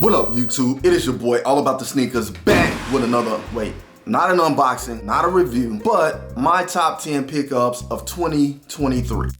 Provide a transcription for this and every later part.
What up, YouTube? It is your boy, All About The Sneakerz, back with another, not an unboxing, not a review, but my top 10 pickups of 2023.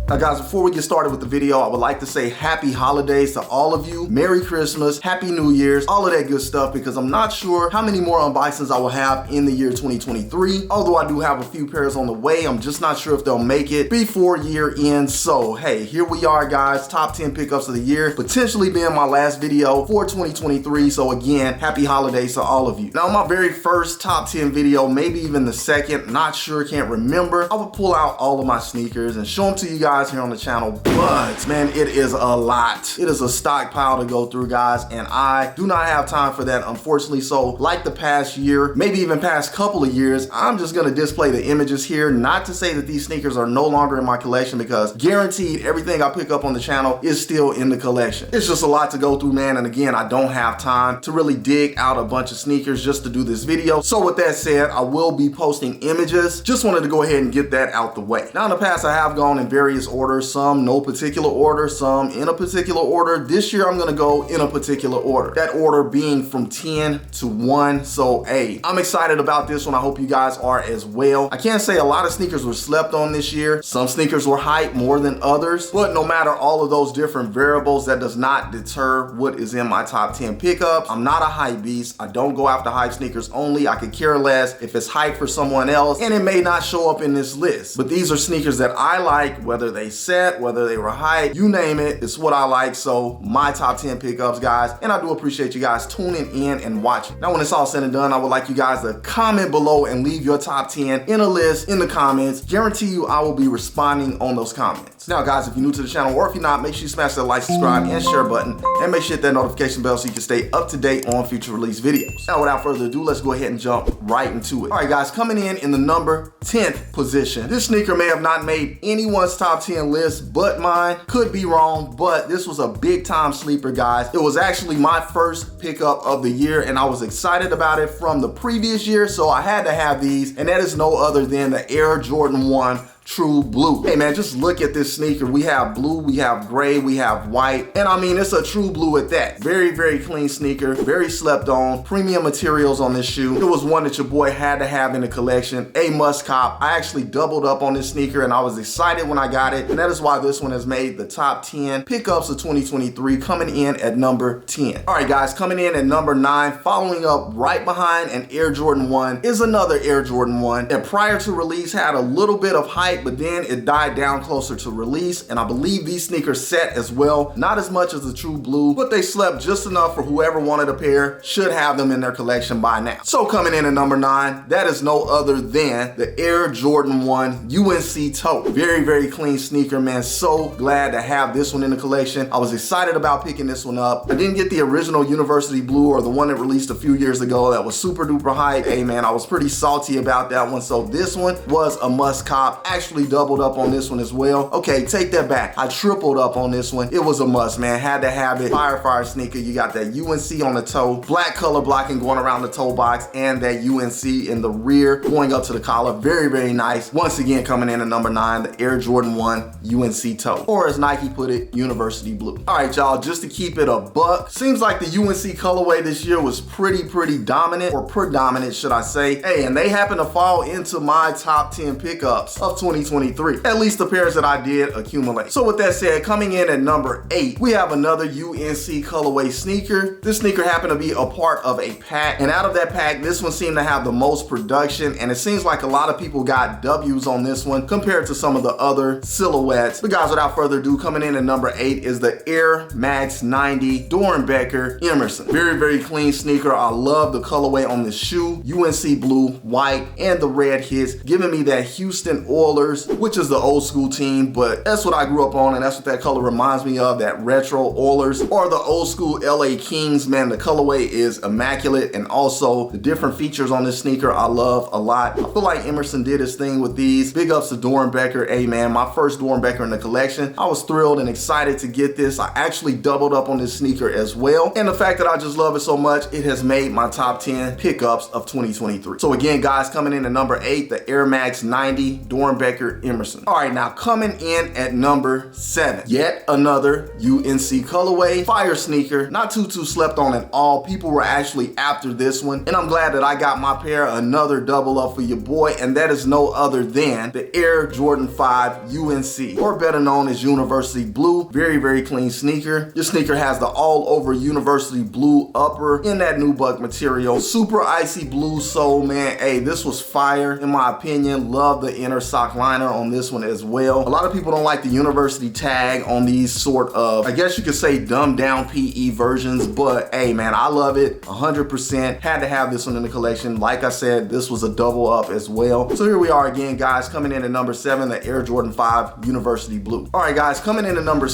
Now guys, before we get started with the video, I would like to say happy holidays to all of you. Merry Christmas, Happy New Year's, all of that good stuff, because I'm not sure how many more unboxings I will have in the year 2023. Although I do have a few pairs on the way, I'm just not sure if they'll make it before year end. So hey, here we are guys, top 10 pickups of the year, potentially being my last video for 2023. So again, happy holidays to all of you. Now my very first top 10 video, maybe even the second, not sure, can't remember, I would pull out all of my sneakers and show them to you guys here on the channel, but man, it is a lot. It is a stockpile to go through, guys, and I do not have time for that, unfortunately. So like the past year, maybe even past couple of years, I'm just gonna display the images here. Not to say that these sneakers are no longer in my collection, because guaranteed everything I pick up on the channel is still in the collection. It's just a lot to go through, man, and again, I don't have time to really dig out a bunch of sneakers just to do this video. So with that said, I will be posting images. Just wanted to go ahead and get that out the way. Now in the past, I have gone in various orders, some no particular order, some in a particular order. This year I'm gonna go in a particular order, that order being from 10 to 1. So hey, I'm excited about this one. I hope you guys are as well. I can't say a lot of sneakers were slept on this year. Some sneakers were hyped more than others, but no matter all of those different variables, that does not deter what is in my top 10 pickups. I'm not a hype beast. I don't go after hype sneakers only. I could care less if it's hype for someone else, and it may not show up in this list, but these are sneakers that I like, whether they set, whether they were hype, you name it, it's what I like. So my top 10 pickups, guys, and I do appreciate you guys tuning in and watching. Now when it's all said and done, I would like you guys to comment below and leave your top 10 in a list in the comments. Guarantee you I will be responding on those comments. Now guys, if you're new to the channel, or if you're not, make sure you smash that like, subscribe, and share button, and make sure you hit that notification bell so you can stay up to date on future release videos. Now without further ado, let's go ahead and jump right into it. All right guys, coming in the number 10th position. This sneaker may have not made anyone's top 10 list but mine. Could be wrong, but this was a big time sleeper, guys. It was actually my first pickup of the year, and I was excited about it from the previous year, so I had to have these, and that is no other than the Air Jordan 1 True Blue. Hey man, just look at this sneaker. We have blue, we have gray, we have white, and I mean, it's a true blue at that. Very, very clean sneaker, very slept on, premium materials on this shoe. It was one that your boy had to have in the collection, a must cop. I actually doubled up on this sneaker, and I was excited when I got it, and that is why this one has made the top 10 pickups of 2023, coming in at number 10. All right guys, coming in at number 9, following up right behind an Air Jordan 1 is another Air Jordan 1 that prior to release had a little bit of hype, but then it died down closer to release, and I believe these sneakers set as well. Not as much as the True Blue, but they slept just enough for whoever wanted a pair should have them in their collection by now. So coming in at number 9, that is no other than the Air Jordan 1 UNC Toe. Very, very clean sneaker, man. So glad to have this one in the collection. I was excited about picking this one up. I didn't get the original University Blue, or the one that released a few years ago that was super duper hype. Hey man, I was pretty salty about that one, so this one was a must cop. Actually doubled up on this one as well. Okay, take that back. I tripled up on this one. It was a must, man. Had to have it. Fire sneaker. You got that UNC on the toe, black color blocking going around the toe box, and that UNC in the rear going up to the collar. Very, very nice. Once again, coming in at number 9, the Air Jordan 1 UNC Toe, or as Nike put it, University Blue. All right, y'all, just to keep it a buck, seems like the UNC colorway this year was pretty dominant, or predominant, should I say. Hey, and they happen to fall into my top 10 pickups of 2023. 2023, at least the pairs that I did accumulate. So with that said, coming in at number 8, we have another UNC colorway sneaker. This sneaker happened to be a part of a pack, and out of that pack, this one seemed to have the most production, and it seems like a lot of people got W's on this one compared to some of the other silhouettes. But guys, without further ado, coming in at number 8 is the Air Max 90 Doernbecher Emerson. Very, very clean sneaker. I love the colorway on this shoe. UNC blue, white, and the red hits, giving me that Houston Oilers, which is the old school team, but that's what I grew up on, and that's what that color reminds me of, that retro Oilers, or the old school LA Kings. Man, the colorway is immaculate, and also the different features on this sneaker I love a lot. I feel like Emerson did his thing with these. Big ups to Doernbecher. Hey man, my first Doernbecher in the collection. I was thrilled and excited to get this. I actually doubled up on this sneaker as well, and the fact that I just love it so much, it has made my top 10 pickups of 2023. So again, guys, coming in at number 8, the Air Max 90 Doernbecher Emerson. All right, now coming in at number 7, yet another UNC colorway fire sneaker. Not too slept on at all. People were actually after this one, and I'm glad that I got my pair. Another double up for your boy, and that is no other than the Air Jordan 5 UNC, or better known as University Blue. Very, very clean sneaker. This sneaker has the all over University Blue upper in that nubuck material. Super icy blue sole, man. Hey, this was fire in my opinion. Love the inner sock liner on this one as well. A lot of people don't like the university tag on these sort of, I guess you could say, dumbed down PE versions, but hey man, I love it 100%. Had to have this one in the collection. Like I said, this was a double up as well. So here we are again, guys, coming in at number 7, the Air Jordan 5 University Blue. All right, guys, coming in at number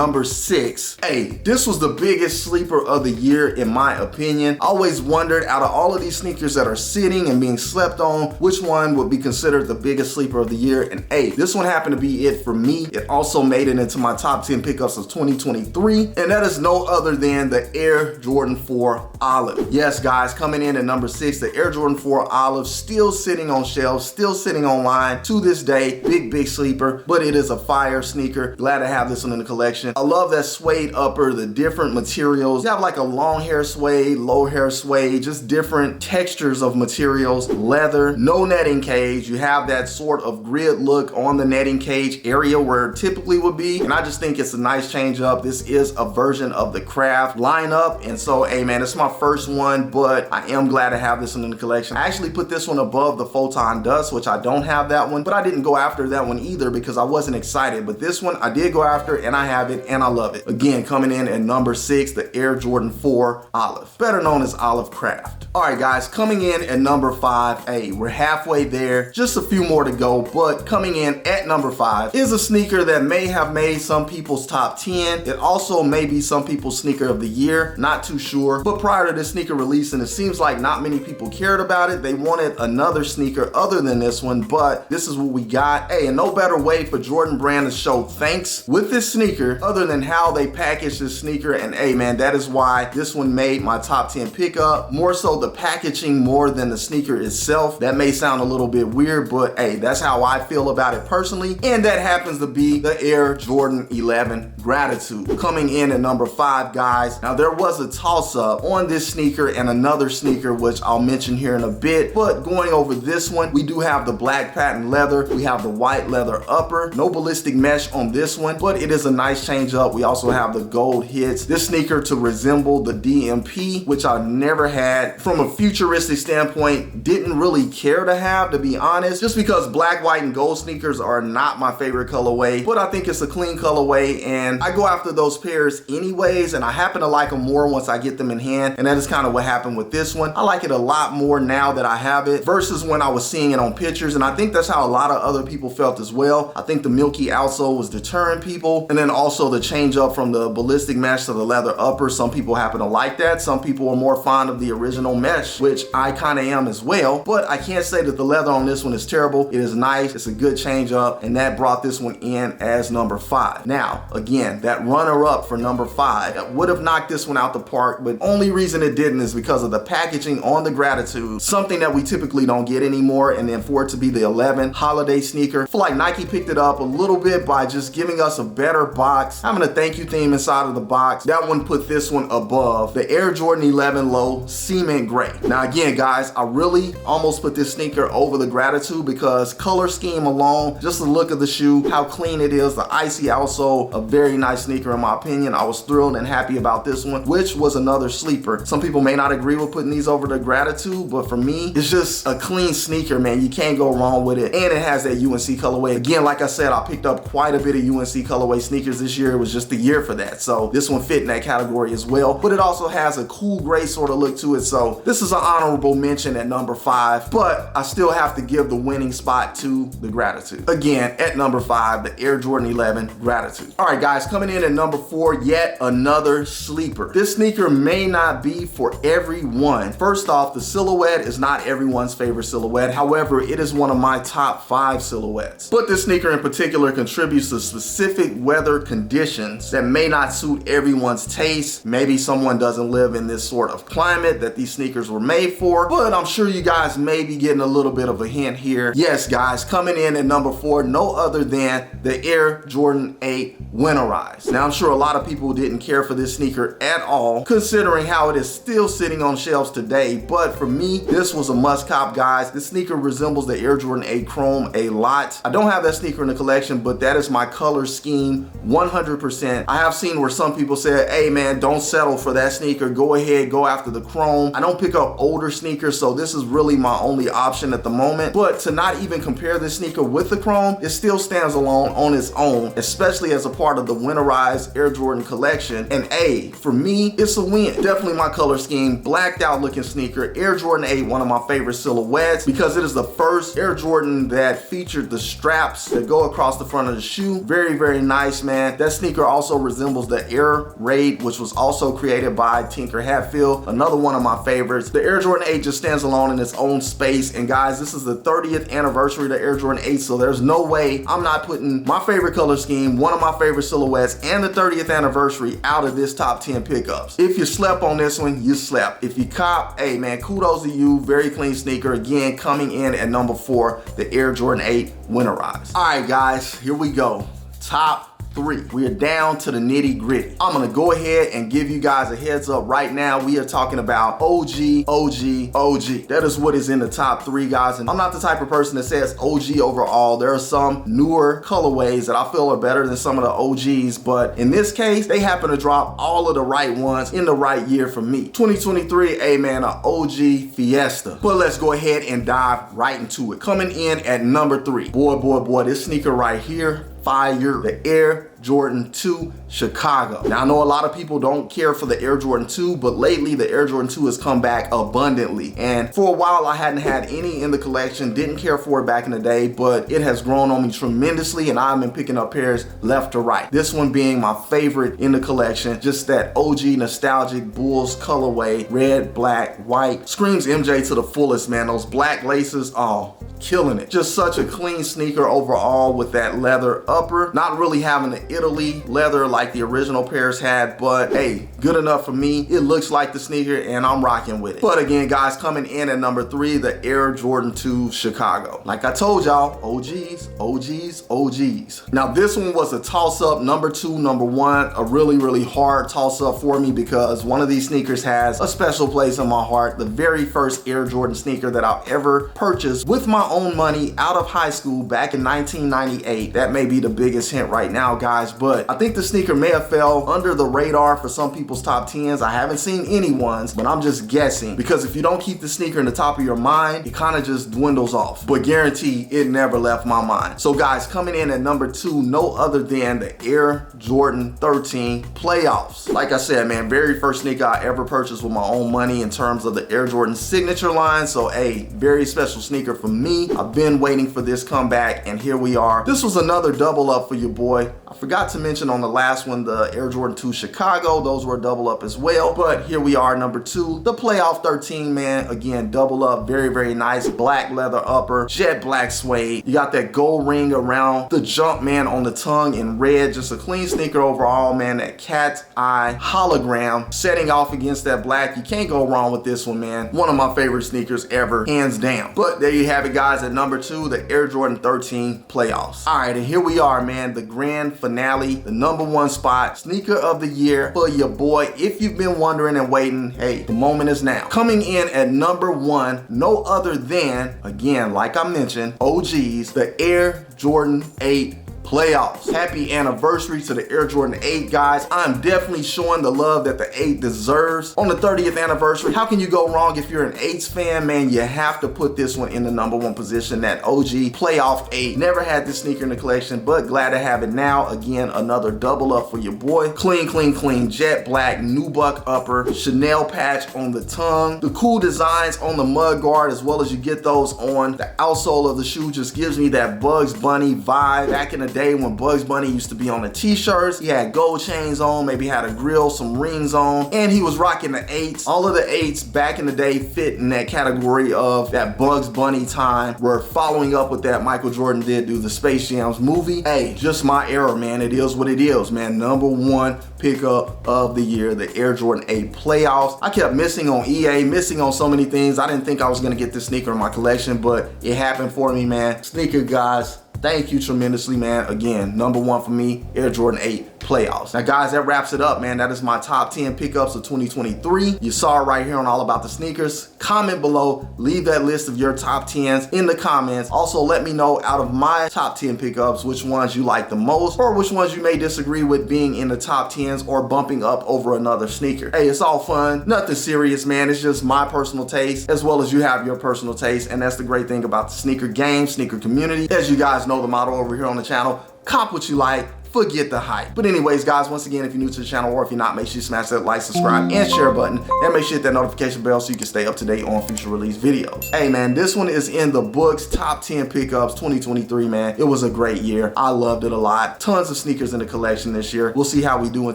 number 6. Hey, this was the biggest sleeper of the year in my opinion. I always wondered, out of all of these sneakers that are sitting and being slept on, which one would be considered the biggest sleeper of the year, and hey, this one happened to be it for me. It also made it into my top 10 pickups of 2023, and that is no other than the Air Jordan 4 Olive. Yes, guys, coming in at number 6, the Air Jordan 4 Olive, still sitting on shelves, still sitting online to this day. Big sleeper, but it is a fire sneaker. Glad to have this one in the collection. I love that suede upper, the different materials. You have like a long hair suede, low hair suede, just different textures of materials. Leather, no netting cage. You have that sort of grid look on the netting cage area where it typically would be, and I just think it's a nice change up. This is a version of the Craft lineup, and so hey man, it's my first one, but I am glad to have this one in the collection. I actually put this one above the Photon Dust, which I don't have that one, but I didn't go after that one either because I wasn't excited, but this one I did go after, and I have it, and I love it. Again, coming in at number 6, the Air Jordan 4 Olive, better known as Olive Craft. All right, guys, coming in at number 5. Hey, we're halfway there, just a few more to go, but coming in at number 5 is a sneaker that may have made some people's top 10. It also may be some people's sneaker of the year, not too sure. But prior to this sneaker releasing, it seems like not many people cared about it. They wanted another sneaker other than this one, but this is what we got. Hey, and no better way for Jordan Brand to show thanks with this sneaker other than how they packaged this sneaker, and hey man, that is why this one made my top 10 pickup. More so the packaging more than the sneaker itself. That may sound a little bit weird, but hey, that's how I feel about it personally, and that happens to be the Air Jordan 11 Gratitude. Coming in at number 5, guys. Now there was a toss-up on this sneaker and another sneaker which I'll mention here in a bit, but going over this one, we do have the black patent leather, we have the white leather upper, no ballistic mesh on this one, but it is a nice change up. We also have the gold hits. This sneaker to resemble the DMP, which I never had. From a futuristic standpoint, didn't really care to have, to be honest, just because black, white, and gold sneakers are not my favorite colorway, but I think it's a clean colorway, and I go after those pairs anyways, and I happen to like them more once I get them in hand, and that is kind of what happened with this one. I like it a lot more now that I have it versus when I was seeing it on pictures, and I think that's how a lot of other people felt as well. I think the milky outsole was deterring people, and then also the change up from the ballistic mesh to the leather upper. Some people happen to like that. Some people are more fond of the original mesh, which I kind of am as well, but I can't say that the leather on this one is terrible. It is nice. It's a good change up, and that brought this one in as number 5. Now, again, that runner up for number 5, that would have knocked this one out the park, but only reason it didn't is because of the packaging on the Gratitude, something that we typically don't get anymore, and then for it to be the 11 holiday sneaker, I feel like Nike picked it up a little bit by just giving us a better box, having a thank you theme inside of the box. That one put this one above the Air Jordan 11 Low Cement Gray. Now again, guys, I really almost put this sneaker over the Gratitude because color scheme alone, just the look of the shoe, how clean it is, the icy outsole, a very nice sneaker in my opinion. I was thrilled and happy about this one, which was another sleeper. Some people may not agree with putting these over the Gratitude, but for me, it's just a clean sneaker, man. You can't go wrong with it. And it has that UNC colorway. Again, like I said, I picked up quite a bit of UNC colorway sneakers this year. It was just the year for that. So this one fit in that category as well. But it also has a cool gray sort of look to it. So this is an honorable mention at number 5. But I still have to give the winning spot to the Gratitude. Again, at number 5, the Air Jordan 11 Gratitude. All right, guys, coming in at number 4, yet another sleeper. This sneaker may not be for everyone. First off, the silhouette is not everyone's favorite silhouette. However, it is one of my top 5 silhouettes. But this sneaker in particular contributes to specific weather conditions that may not suit everyone's taste. Maybe someone doesn't live in this sort of climate that these sneakers were made for, but I'm sure you guys may be getting a little bit of a hint here. Yes, guys, coming in at number 4, no other than the Air Jordan 8 Winterize. Now, I'm sure a lot of people didn't care for this sneaker at all, considering how it is still sitting on shelves today, but for me, this was a must cop, guys. This sneaker resembles the Air Jordan 8 Chrome a lot. I don't have that sneaker in the collection, but that is my color scheme 100%. I have seen where some people say, hey man, don't settle for that sneaker. Go ahead, go after the Chrome. I don't pick up older sneakers, so this is really my only option at the moment. But to not even compare this sneaker with the Chrome, it still stands alone on its own, especially as a part of the winterized Air Jordan collection. And hey, for me, it's a win. Definitely my color scheme, blacked out looking sneaker. Air Jordan 8, one of my favorite silhouettes because it is the first Air Jordan that featured the straps that go across the front of the shoe. Very, very nice, man. That sneaker also resembles the Air Raid, which was also created by Tinker Hatfield, another one of my favorites. The Air Jordan 8 just stands alone in its own space. And guys, this is the 30th anniversary of the Air Jordan 8, so there's no way I'm not putting my favorite color scheme, one of my favorite silhouettes, and the 30th anniversary out of this top 10 pickups. If you slept on this one, you slept. If you cop, hey man, kudos to you. Very clean sneaker. Again, coming in at number 4, the Air Jordan 8 Winterize. All right, guys, here we go. Top 3. We are down to the nitty gritty. I'm gonna go ahead and give you guys a heads up right now. We are talking about OG, OG, OG. That is what is in the top 3, guys. And I'm not the type of person that says OG overall. There are some newer colorways that I feel are better than some of the OGs, but in this case, they happen to drop all of the right ones in the right year for me. 2023, hey man, an OG Fiesta. But let's go ahead and dive right into it. Coming in at number 3. Boy, this sneaker right here, fire. The Air Jordan 2 Chicago. Now, I know a lot of people don't care for the Air Jordan 2, but lately the Air Jordan 2 has come back abundantly. And for a while, I hadn't had any in the collection, didn't care for it back in the day, but it has grown on me tremendously and I've been picking up pairs left to right. This one being my favorite in the collection, just that OG nostalgic Bulls colorway, red, black, white. Screams MJ to the fullest, man. Those black laces, oh, killing it. Just such a clean sneaker overall with that leather upper. Not really having the Italy leather like the original pairs had, but hey, good enough for me. It looks like the sneaker and I'm rocking with it. But again, guys, coming in at number 3, the Air Jordan 2 Chicago. Like I told y'all, OGs, OGs, OGs. Now this one was a toss-up, number 2, number 1, a really hard toss-up for me because one of these sneakers has a special place in my heart. The very first Air Jordan sneaker that I've ever purchased with my own money out of high school back in 1998. That may be the biggest hint right now, guys, but I think the sneaker may have fell under the radar for some people's top 10s. I haven't seen any ones, but I'm just guessing because if you don't keep the sneaker in the top of your mind, it kind of just dwindles off, but guarantee it never left my mind. So guys, coming in at number 2, no other than the Air Jordan 13 Playoffs. Like I said, man, very first sneaker I ever purchased with my own money in terms of the Air Jordan signature line. So a very special sneaker for me. I've been waiting for this comeback and here we are. This was another double up for your boy. I forgot to mention on the last one, the Air Jordan 2 Chicago, those were a double up as well. But here we are, number 2, the Playoff 13, man. Again, double up, very nice. Black leather upper, jet black suede. You got that gold ring around the jump, man, on the tongue in red. Just a clean sneaker overall, man. That cat's eye hologram setting off against that black. You can't go wrong with this one, man. One of my favorite sneakers ever, hands down. But there you have it, guys. At number 2, the Air Jordan 13 Playoffs. All right, and here we are, man. The grand finale finale, the #1 spot, sneaker of the year for your boy. If you've been wondering and waiting, hey, the moment is now. Coming in at #1, no other than, again, like I mentioned, OGs, the Air Jordan 8 playoffs. Happy anniversary to the Air Jordan 8, guys. I'm definitely showing the love that the 8 deserves. On the 30th anniversary, how can you go wrong if you're an 8s fan, man? You have to put this one in the #1 position, that OG playoff 8. Never had this sneaker in the collection, but glad to have it now. Again, another double up for your boy. Clean, clean, clean, jet black, nubuck upper, Chanel patch on the tongue. The cool designs on the mud guard, as well as you get those on the outsole of the shoe, just gives me that Bugs Bunny vibe. Back in the day when Bugs Bunny used to be on the t-shirts, he had gold chains on, maybe had a grill, some rings on, and he was rocking the 8s. All of the 8s back in the day fit in that category of that Bugs Bunny time. We're following up with that Michael Jordan did do the Space Jams movie. Hey, just my era, man. It is what it is, man. #1 pickup of the year, the Air Jordan 8 playoffs. I kept missing on EA, missing on so many things. I didn't think I was gonna get this sneaker in my collection, but it happened for me, man. Sneaker guys, thank you tremendously, man. Again, #1 for me, Air Jordan 8 playoffs. Now guys, that wraps it up, man. That is my top 10 pickups of 2023. You saw it right here on All About the Sneakerz. Comment below, leave that list of your top 10s in the comments. Also, let me know out of my top 10 pickups, which ones you like the most, or which ones you may disagree with being in the top 10s or bumping up over another sneaker. Hey, it's all fun, nothing serious, man. It's just my personal taste, as well as you have your personal taste, and that's the great thing about the sneaker game, sneaker community. As you guys know the motto over here on the channel, cop what you like, forget the hype. But anyways, guys, once again, if you're new to the channel or if you're not, make sure you smash that like, subscribe, and share button, and make sure you hit that notification bell so you can stay up to date on future release videos. Hey man, this one is in the books, top 10 pickups 2023, man. It was a great year. I loved it a lot. Tons of sneakers in the collection this year. We'll see how we do in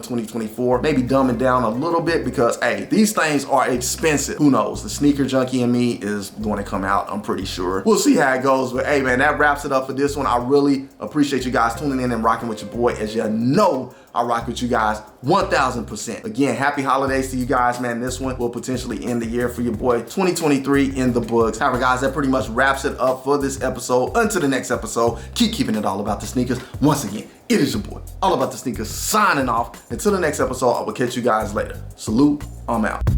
2024. Maybe dumb it down a little bit because, hey, these things are expensive. Who knows? The sneaker junkie in me is going to come out, I'm pretty sure. We'll see how it goes, but hey man, that wraps it up for this one. I really appreciate you guys tuning in and rocking with your boy. As you know, I rock with you guys 1000%. Again, happy holidays to you guys, man. This one will potentially end the year for your boy. 2023 in the books. However, guys, that pretty much wraps it up for this episode. Until the next episode, keep keeping it all about the sneakers. Once again, it is your boy, All About the Sneakerz, signing off. Until the next episode, I will catch you guys later. Salute, I'm out.